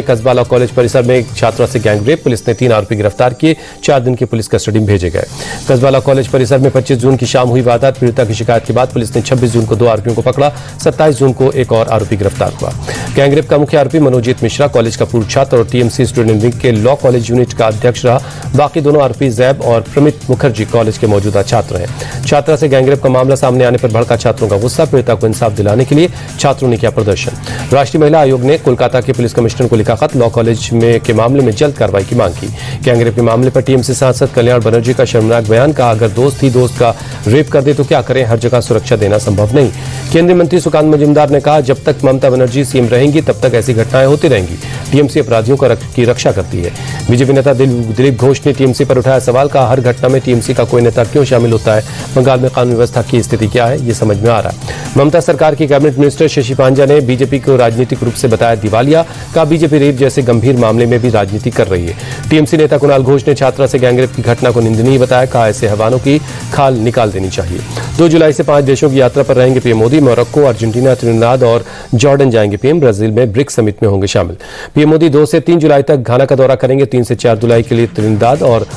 कस्बा law college परिसर में एक छात्रा से गैंगरेप, पुलिस ने 3 आरोपी गिरफ्तार किए, 4 दिन की पुलिस कस्टडी में भेजे गए। कस्बा लॉ कॉलेज परिसर में 25 जून की शाम हुई वारदात। पीड़िता की शिकायत के बाद पुलिस ने 26 जून को 2 आरोपियों को पकड़ा, 27 जून को एक और आरोपी गिरफ्तार हुआ। गैंगरेप का मुख्य आरोपी मनोजीत मिश्रा कॉलेज का पूर्व छात्र और टीएमसी स्टूडेंट विंग के लॉ कॉलेज यूनिट का अध्यक्ष रहा। बाकी दोनों आरोपी जैब और प्रमित मुखर्जी कॉलेज के मौजूदा छात्र हैं। छात्रा से गैंगरेप का मामला सामने आने पर भड़का छात्रों का गुस्सा, पीड़िता को इंसाफ दिलाने के लिए छात्रों ने किया प्रदर्शन। राष्ट्रीय महिला आयोग ने कोलकाता के पुलिस कमिश्नर को लिखा खत, लॉ कॉलेज में के मामले में जल्द कार्रवाई की मांग की। गैंगरेप के मामले पर टीएमसी सांसद कल्याण बनर्जी का शर्मनाक बयान, कहा अगर दोस्त ही दोस्त का रेप कर दे तो क्या करें, हर जगह सुरक्षा देना संभव नहीं। केंद्रीय मंत्री सुकांत मजूमदार ने कहा जब तक ममता बनर्जी सीएम रहेंगी तब तक ऐसी घटनाएं होती रहेंगी। टीएमसी अपराधियों की रक्षा करती है। बीजेपी नेता दिलीप घोष ने टीएमसी पर उठाया सवाल, कहा हर घटना में टीएमसी का कोई नेता क्यों शामिल होता है, बंगाल में कानून व्यवस्था की स्थिति क्या है, ये समझ में आ रहा है। ममता सरकार की कैबिनेट मिनिस्टर शशि पांजा ने बीजेपी को राजनीतिक रूप से बताया दिवालिया, कहा बीजेपी रेप जैसे गंभीर मामले में भी राजनीति कर रही है। टीएमसी नेता कुणाल घोष ने छात्रा से गैंगरेप की घटना को निंदनीय बताया, कहा ऐसे हैवानों की खाल निकाल देनी चाहिए। 2 जुलाई से 5 देशों की यात्रा पर रहेंगे PM Modi. Morocco, Argentina, Trinidad और जॉर्डन जाएंगे पीएम। ब्राजील में ब्रिक्स समिट में होंगे शामिल। पीएम मोदी 2 से 3 जुलाई तक घाना का दौरा करेंगे। 3 से 4 जुलाई के लिए त्रिनिदाद और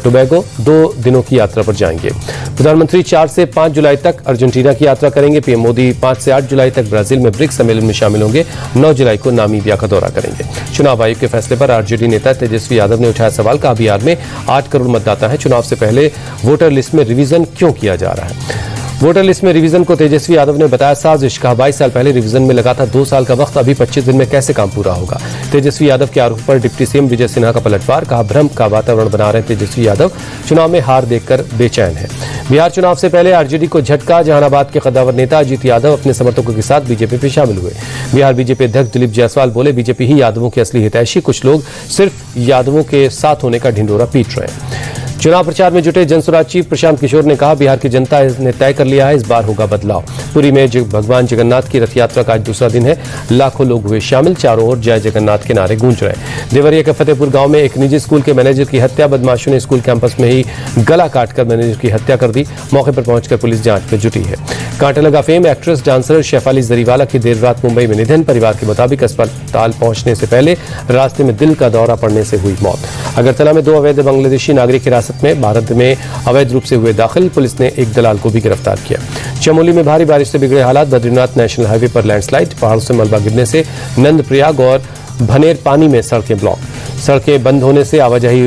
टोबैगो 2 दिनों की यात्रा पर जाएंगे। प्रधानमंत्री 4 से 5 जुलाई तक अर्जेंटीना की यात्रा करेंगे। पीएम मोदी 5 से 8 जुलाई तक ब्राजील में ब्रिक्स सम्मेलन में शामिल होंगे। 9 जुलाई को नामीबिया का दौरा करेंगे। चुनाव आयोग के फैसले पर आरजेडी नेता तेजस्वी यादव ने उठाया सवाल, कहा बिहार में 8 करोड़ मतदाता है, चुनाव से पहले वोटर लिस्ट में रिवीजन क्यों किया जा रहा है। वोटर लिस्ट में रिवीजन को तेजस्वी यादव ने बताया साजिश, कहा 22 साल पहले रिवीजन में लगा था 2 साल का वक्त, अभी 25 दिन में कैसे काम पूरा होगा। तेजस्वी यादव के आरोप पर डिप्टी सीएम विजय सिन्हा का पलटवार, कहा भ्रम का वातावरण बना रहे तेजस्वी यादव, चुनाव में हार देखकर बेचैन है। बिहार चुनाव से पहले आरजेडी को झटका, जहानाबाद के कद्दावर नेता अजीत यादव अपने समर्थकों के साथ बीजेपी में शामिल हुए। बिहार बीजेपी अध्यक्ष दिलीप जायसवाल बोले बीजेपी ही यादवों के असली हितैषी, कुछ लोग सिर्फ यादवों के साथ होने का ढिंढोरा पीट रहे हैं। चुनाव प्रचार में जुटे जनसुराज चीफ प्रशांत किशोर ने कहा बिहार की जनता ने तय कर लिया है, इस बार होगा बदलाव। पुरी में भगवान जगन्नाथ की रथ यात्रा का आज दूसरा दिन है, लाखों लोग हुए शामिल, चारों ओर जय जगन्नाथ के नारे गूंज रहे। देवरिया के फतेहपुर गांव में एक निजी स्कूल के मैनेजर की हत्या, बदमाशों ने स्कूल कैंपस में ही गला काटकर मैनेजर की हत्या कर दी। मौके पर पहुंचकर पुलिस जांच में जुटी है। Kaanta Laga fame actress dancer Shefali Jariwala की देर रात मुंबई में निधन। परिवार के मुताबिक अस्पताल पहुंचने से पहले रास्ते में दिल का दौरा पड़ने से हुई मौत। अगरतला में 2 अवैध बांग्लादेशी नागरिक हिरासत में, भारत में अवैध रूप से हुए दाखिल, पुलिस ने एक दलाल को भी गिरफ्तार किया। चमोली में भारी बारिश से बिगड़े हालात, बद्रीनाथ नेशनल हाईवे पर लैंडस्लाइड, पहाड़ों से मलबा गिरने से नंदप्रयाग और भनेर पानी में सड़कें ब्लॉक। सड़कें बंद होने से आवाजाही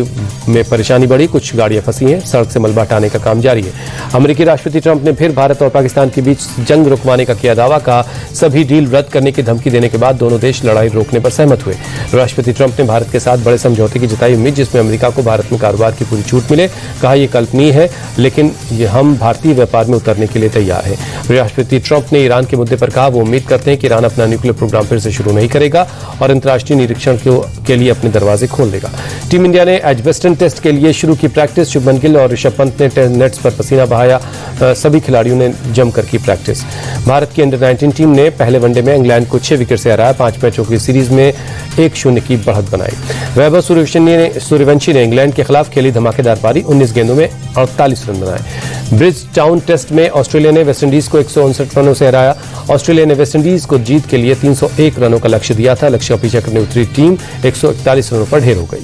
में परेशानी बढ़ी, कुछ गाड़ियां फंसी हैं, सड़क से मलबा हटाने का काम जारी है। अमेरिकी राष्ट्रपति ट्रंप ने फिर भारत और पाकिस्तान के बीच जंग रुकवाने का किया दावा, कहा सभी डील रद्द करने की धमकी देने के बाद दोनों देश लड़ाई रोकने पर सहमत हुए। राष्ट्रपति ट्रंप ने भारत के साथ बड़े समझौते की जताई उम्मीद, जिसमें अमेरिका को भारत में कारोबार की पूरी छूट मिले। कहा यह कल्पनीय है, लेकिन हम भारतीय व्यापार में उतरने के लिए तैयार हैं। राष्ट्रपति ट्रंप ने ईरान के मुद्दे पर कहा वो उम्मीद करते हैं कि ईरान अपना न्यूक्लियर प्रोग्राम फिर से शुरू नहीं करेगा और अंतर्राष्ट्रीय निरीक्षण के लिए अपने दरवाजे खोल देगा। टीम इंडिया ने एजबेस्टन टेस्ट के लिए शुरू की प्रैक्टिस, शुभमन गिल और ऋषभ पंत ने नेट्स पर पसीना बहाया, सभी खिलाड़ियों ने जमकर की प्रैक्टिस। भारत की अंडर 19 टीम ने पहले वनडे में इंग्लैंड को 6 विकेट से हराया, 5 मैचों की सीरीज में 1-0 की बढ़त बनाई। वैभव सूर्यवंशी ने इंग्लैंड के खिलाफ खेली धमाकेदार पारी, 19 गेंदों में 48 रन बनाए। ब्रिज टाउन टेस्ट में ऑस्ट्रेलिया ने वेस्टइंडीज को 159 रनों से हराया। ऑस्ट्रेलिया ने वेस्टइंडीज को जीत के लिए 301 रनों का लक्ष्य दिया था। लक्ष्य का पीछा करने उतरी टीम 141 रनों पर ढेर हो गई।